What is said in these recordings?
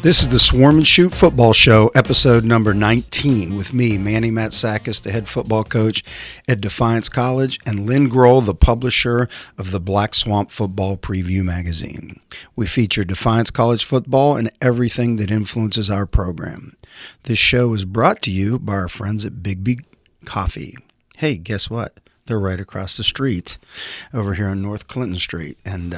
This is the Swarm and Shoot Football Show, episode number 19, with me, Manny Matsakis, the head football coach at Defiance College, and Lynn Groll, the publisher of the Black Swamp Football Preview magazine. We feature Defiance College football and everything that influences our program. This show is brought to you by our friends at Big B Coffee. Hey, guess what? They're right across the street over here on North Clinton Street, and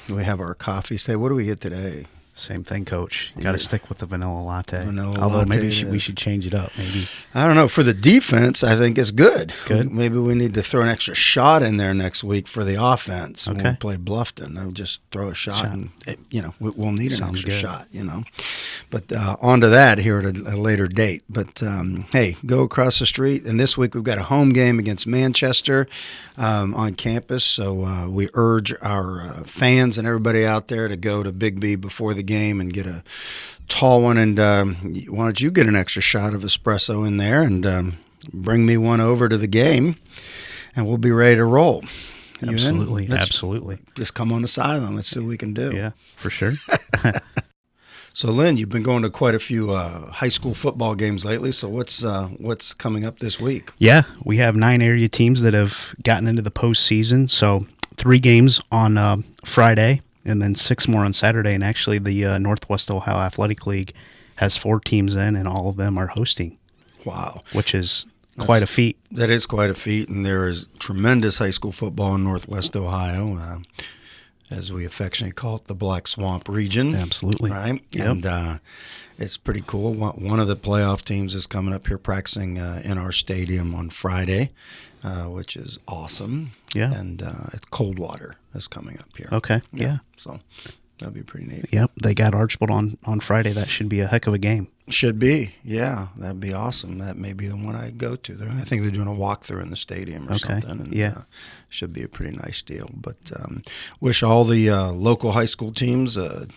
we have our coffee. Say, what do we get today? Same thing, Coach. You got to stick with the vanilla latte. Although latte maybe we should change it up. Maybe I don't know. For the defense, I think it's good. Good. Maybe we need to throw an extra shot in there next week for the offense. Okay. When we play Bluffton, I'll just throw a shot. And we'll need an Sounds extra good. shot. But on to that here at a later date. But hey, go across the street. And this week we've got a home game against Manchester on campus. So we urge our fans and everybody out there to go to Big B before the game and get a tall one. And why don't you get an extra shot of espresso in there and bring me one over to the game, and we'll be ready to roll. You in? absolutely, Let's absolutely. Just come on the sideline. Let's see what we can do. Yeah, for sure. So, Lynn, you've been going to quite a few high school football games lately. So what's coming up this week? Yeah, we have 9 area teams that have gotten into the postseason. So 3 games on Friday, and then 6 more on Saturday. And actually, the Northwest Ohio Athletic League has 4 teams in, and all of them are hosting. Wow. Which is quite a feat. That is quite a feat, and there is tremendous high school football in Northwest Ohio, as we affectionately call it, the Black Swamp region. Absolutely. Right? Yep. And it's pretty cool. One of the playoff teams is coming up here practicing in our stadium on Friday, which is awesome. Yeah. And it's Coldwater that's coming up here. Okay, yeah. So that'd be pretty neat. Yep, they got Archibald on Friday. That should be a heck of a game. Should be, yeah. That'd be awesome. That may be the one I go to. I think they're doing a walkthrough in the stadium or something. And, yeah. Should be a pretty nice deal. But wish all the local high school teams, a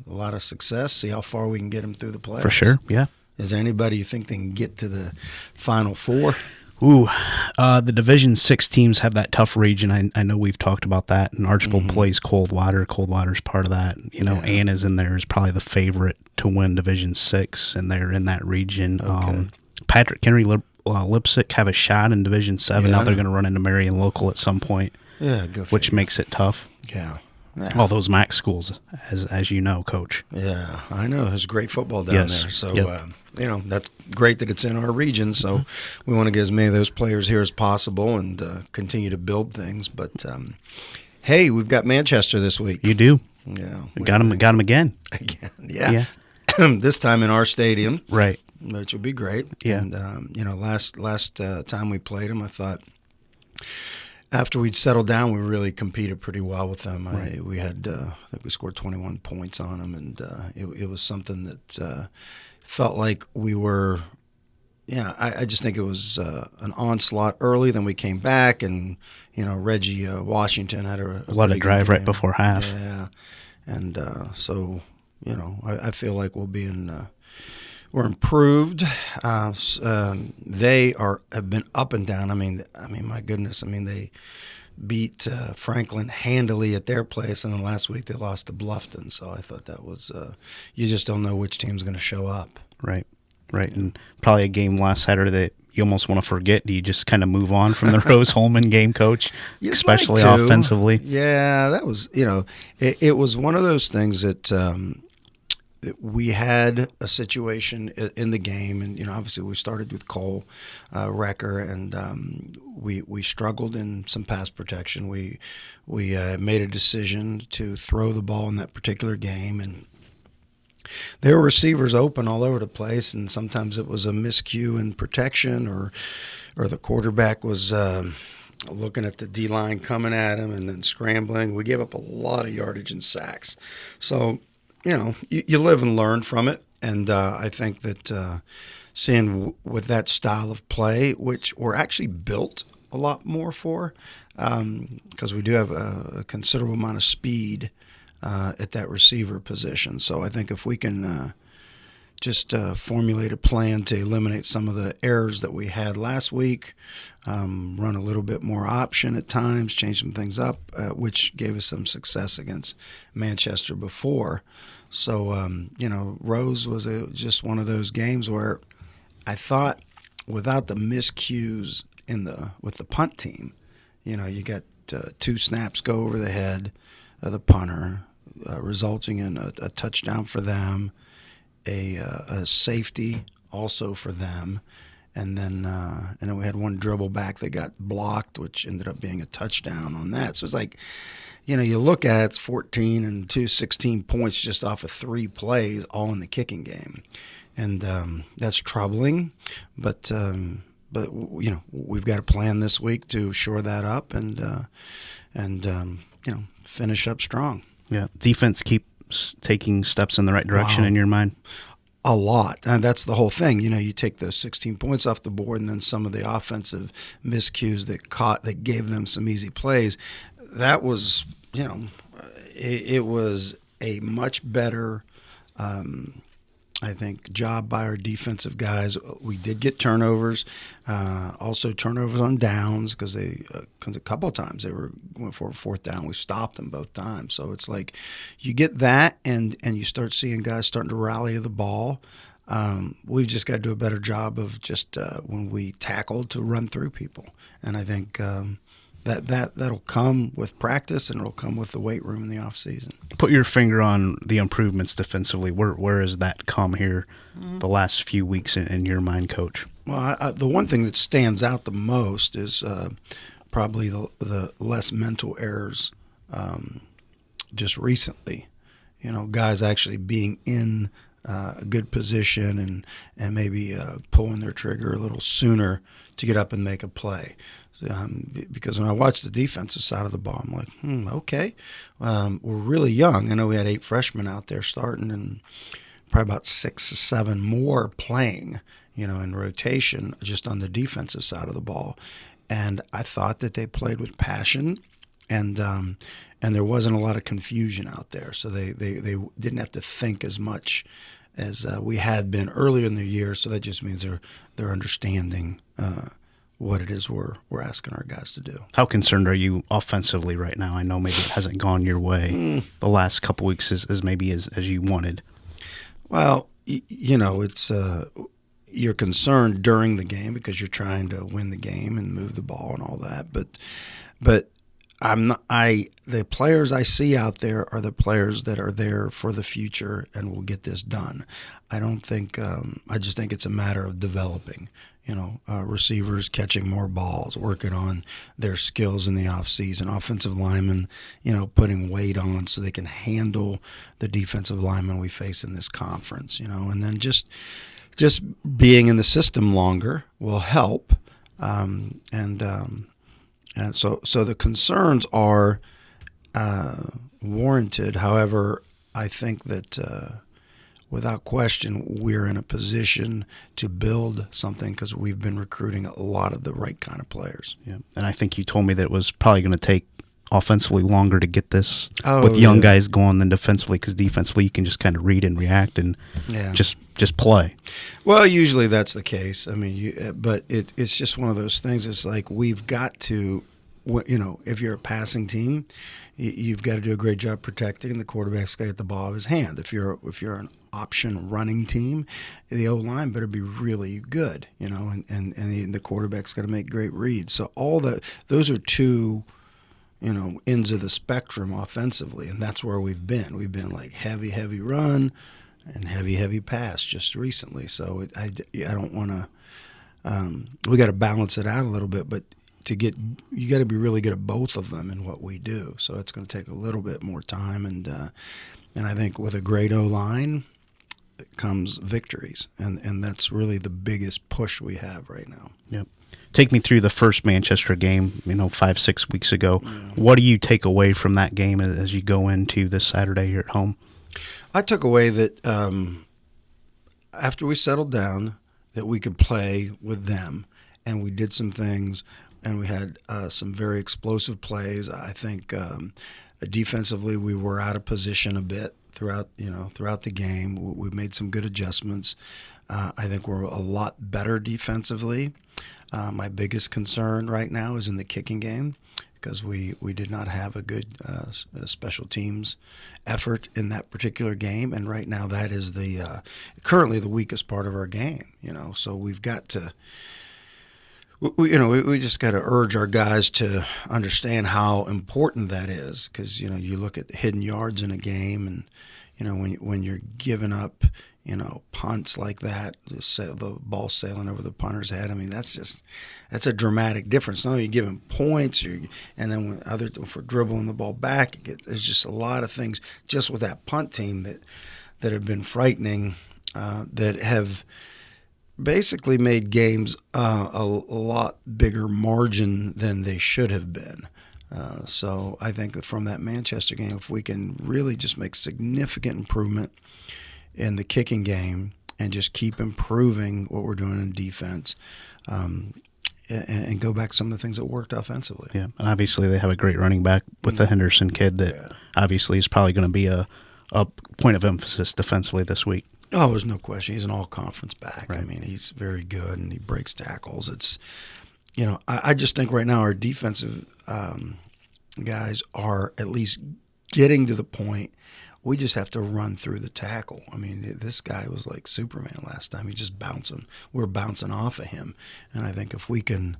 lot of success. See how far we can get them through the playoffs. For sure, yeah. Is there anybody you think they can get to the Final Four? Ooh, the Division 6 teams have that tough region. I know we've talked about that, and Archibald plays Coldwater. Coldwater's part of that. Anna's in there is probably the favorite to win Division 6, and they're in that region. Okay. Patrick Henry Lipsick have a shot in Division 7. Yeah. Now they're going to run into Marion Local at some point, Yeah, which makes it tough. Yeah. All those MAC schools, as you know, Coach. Yeah, I know. There's great football down Yes. there. So, Yep. that's great that it's in our region. So we want to get as many of those players here as possible and continue to build things. But, hey, we've got Manchester this week. You do. Yeah. Got him again. Again, yeah. This time in our stadium. Right. Which would be great. Yeah. And, last time we played them, I thought after we'd settled down, we really competed pretty well with them. Right. We had, I think we scored 21 points on them, and it was something that felt like we were, I just think it was an onslaught early. Then we came back, and, Reggie Washington had a lot of drive right game. before half. Yeah. And so, I feel like we'll be we're improved. They have been up and down. I mean, my goodness. They beat Franklin handily at their place, and then last week they lost to Bluffton. So I thought that was you just don't know which team's going to show up. Right. And probably a game last Saturday that you almost want to forget. Do you just kind of move on from the Rose-Hulman game, Coach, especially offensively? Yeah, that was, it was one of those things that we had a situation in the game, and obviously we started with Cole Recker, and we struggled in some pass protection. We made a decision to throw the ball in that particular game, and there were receivers open all over the place, and sometimes it was a miscue in protection, or the quarterback was looking at the D-line coming at him and then scrambling. We gave up a lot of yardage and sacks. So, you live and learn from it, and I think that seeing with that style of play, which we're actually built a lot more for, because we do have a considerable amount of speed at that receiver position. So I think if we can just formulate a plan to eliminate some of the errors that we had last week, run a little bit more option at times, change some things up, which gave us some success against Manchester before. So, Rose was just one of those games where I thought without the miscues with the punt team, you got 2 snaps go over the head of the punter, resulting in a touchdown for them, a safety also for them, and then we had one dribble back that got blocked, which ended up being a touchdown on that. So it's like, you look at it, it's 14 and 16 points just off of 3 plays, all in the kicking game, and that's troubling. But we've got a plan this week to shore that up and finish up strong. Yeah, defense keeps taking steps in the right direction Wow. in your mind. A lot, and that's the whole thing. You take those 16 points off the board, and then some of the offensive miscues that gave them some easy plays. That was, it was a much better, I think, job by our defensive guys. We did get turnovers, also turnovers on downs because a couple of times they went for a 4th down. We stopped them both times. So it's like you get that, and you start seeing guys starting to rally to the ball. We've just got to do a better job of just when we tackle to run through people, and I think that'll come with practice, and it'll come with the weight room in the off season. Put your finger on the improvements defensively. Where has that come here the last few weeks in your mind, Coach? Well, the one thing that stands out the most is probably the less mental errors just recently. Guys actually being in a good position and maybe pulling their trigger a little sooner to get up and make a play. Because when I watch the defensive side of the ball, I'm like, okay, we're really young. I know we had 8 freshmen out there starting and probably about 6 or 7 more playing, in rotation just on the defensive side of the ball. And I thought that they played with passion, and there wasn't a lot of confusion out there. So they didn't have to think as much as we had been earlier in the year. So that just means they're understanding what it is we're asking our guys to do. How concerned are you offensively right now? I know maybe it hasn't gone your way the last couple weeks as maybe as you wanted. Well, it's you're concerned during the game because you're trying to win the game and move the ball and all that. But I'm not. The players I see out there are the players that are there for the future and will get this done. I don't think. I just think it's a matter of developing. Receivers catching more balls, working on their skills in the off season. Offensive linemen, putting weight on so they can handle the defensive linemen we face in this conference. And then just being in the system longer will help. And so the concerns are warranted. However, I think that without question, we're in a position to build something because we've been recruiting a lot of the right kind of players. Yeah, and I think you told me that it was probably going to take offensively longer to get this with young guys going than defensively, because defensively you can just kind of read and react and just play. Well, usually that's the case. I mean, but it's just one of those things. It's like we've got to, if you're a passing team, you've got to do a great job protecting. The quarterback's got to get the ball out of his hand. If you're an option running team, the O-line better be really good, and the quarterback's got to make great reads. So those are 2, ends of the spectrum offensively, and that's where we've been. We've been like heavy run and heavy pass just recently. So I don't want to. We got to balance it out a little bit, but you got to be really good at both of them in what we do. So it's going to take a little bit more time, and I think with a great O-line comes victories, and that's really the biggest push we have right now. Yep. Take me through the first Manchester game, 5-6 weeks ago. Yeah. What do you take away from that game as you go into this Saturday here at home? I took away that after we settled down, that we could play with them, and we did some things. And we had some very explosive plays. I think Defensively, we were out of position a bit throughout the game. We made some good adjustments. I think we're a lot better defensively. My biggest concern right now is in the kicking game, because we did not have a good special teams effort in that particular game, and right now that is currently the weakest part of our game. So we've got to, we just got to urge our guys to understand how important that is, because you look at hidden yards in a game, and when you're giving up punts like that, the ball sailing over the punter's head. I mean, that's a dramatic difference. Not only are you giving points, and then for dribbling the ball back, there's just a lot of things just with that punt team that have been frightening, that have basically made games a lot bigger margin than they should have been. So I think that from that Manchester game, if we can really just make significant improvement in the kicking game and just keep improving what we're doing in defense, and go back to some of the things that worked offensively. Yeah, and obviously they have a great running back with the Henderson kid that obviously is probably going to be a point of emphasis defensively this week. Oh, there's no question. He's an all-conference back. Right. I mean, he's very good, and he breaks tackles. It's, I just think right now our defensive guys are at least getting to the point. We just have to run through the tackle. I mean, this guy was like Superman last time. He's just bouncing. We're bouncing off of him. And I think if we can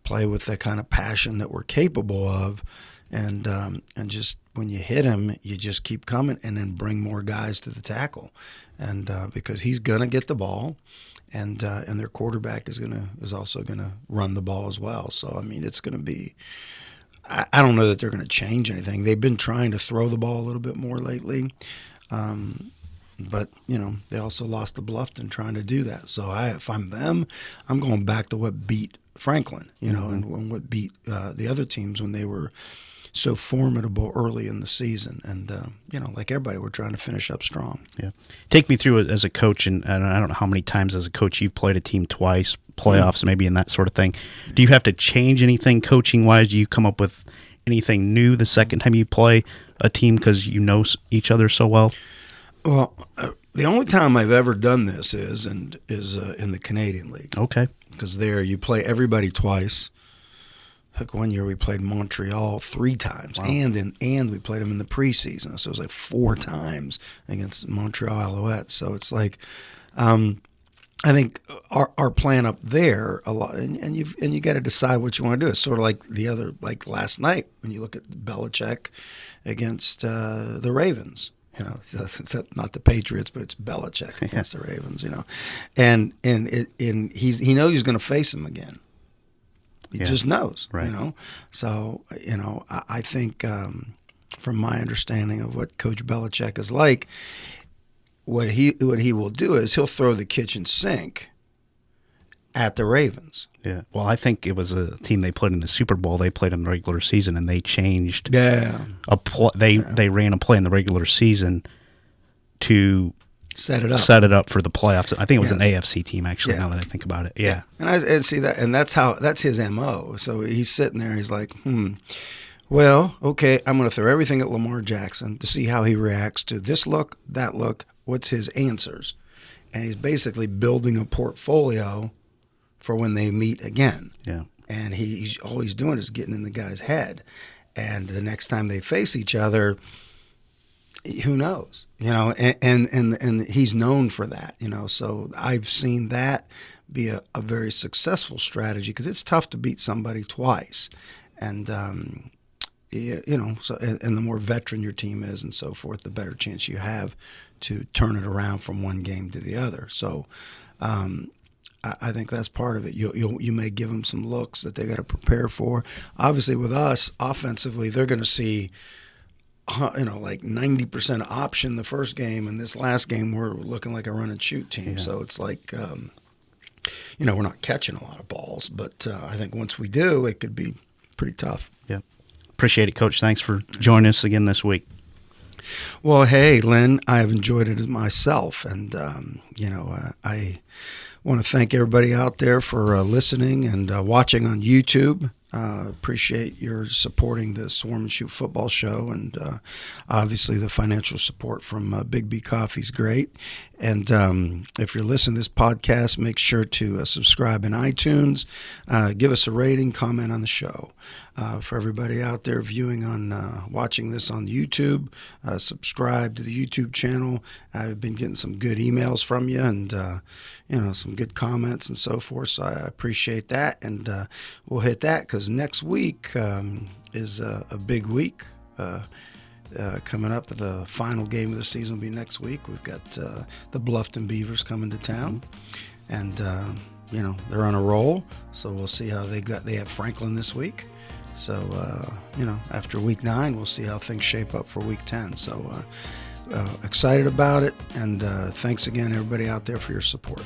play with the kind of passion that we're capable of, and just when you hit him, you just keep coming and then bring more guys to the tackle. And because he's going to get the ball, and their quarterback is also going to run the ball as well. So, I mean, it's going to be – I don't know that they're going to change anything. They've been trying to throw the ball a little bit more lately, but they also lost to Bluffton trying to do that. So if I'm them, I'm going back to what beat Franklin, and what beat the other teams when they were so formidable early in the season. And like everybody, we're trying to finish up strong. Yeah, take me through it as a coach, and I don't know how many times as a coach you've played a team twice. Playoffs maybe and that sort of thing. Do you have to change anything coaching wise? Do you come up with anything new the second time you play a team because you know each other so well? Well, the only time I've ever done this is in the Canadian League. Okay. Because there you play everybody twice. Heck, one year we played Montreal 3 times, wow. and we played them in the preseason, so it was like 4 times against Montreal Alouettes. So it's like, I think our plan up there a lot, and you got to decide what you want to do. It's sort of like last night when you look at Belichick against the Ravens. It's not the Patriots, but it's Belichick against the Ravens. And he knows he's going to face him again. He just knows. Right. So I think from my understanding of what Coach Belichick is like. What he will do is he'll throw the kitchen sink at the Ravens. Yeah. Well, I think it was a team they played in the Super Bowl. They played in the regular season, and they changed. Yeah. They ran a play in the regular season to set it up for the playoffs. I think it was an AFC team actually. Now that I think about it. Yeah. And see that, and that's his MO. So he's sitting there. He's like, well, okay, I'm going to throw everything at Lamar Jackson to see how he reacts to this look, that look. What's his answers? And he's basically building a portfolio for when they meet again. Yeah. And all he's doing is getting in the guy's head. And the next time they face each other, who knows? And he's known for that. So I've seen that be a very successful strategy, because it's tough to beat somebody twice. And so and the more veteran your team is and so forth, the better chance you have to turn it around from one game to the other. So I think that's part of it. You may give them some looks that they got to prepare for. Obviously, with us offensively, they're going to see like 90% option the first game, and this last game we're looking like a run and shoot team. Yeah. So it's like we're not catching a lot of balls, but I think once we do, it could be pretty tough. Yeah. Appreciate it, Coach. Thanks for joining us again this week. Well, hey, Lynn, I have enjoyed it myself, and I want to thank everybody out there for listening and watching on YouTube. Appreciate your supporting the Swarm and Shoot football show, and obviously the financial support from Big B Coffee is great. And if you're listening to this podcast, make sure to subscribe in iTunes, give us a rating, comment on the show. For everybody out there viewing on, watching this on YouTube, subscribe to the YouTube channel. I've been getting some good emails from you, and some good comments and so forth. So I appreciate that, and we'll hit that because next week is a big week. Coming up, the final game of the season will be next week. We've got the Bluffton Beavers coming to town, and they're on a roll. So we'll see how they have Franklin this week. So after week 9, we'll see how things shape up for week 10. So excited about it, and thanks again, everybody out there, for your support.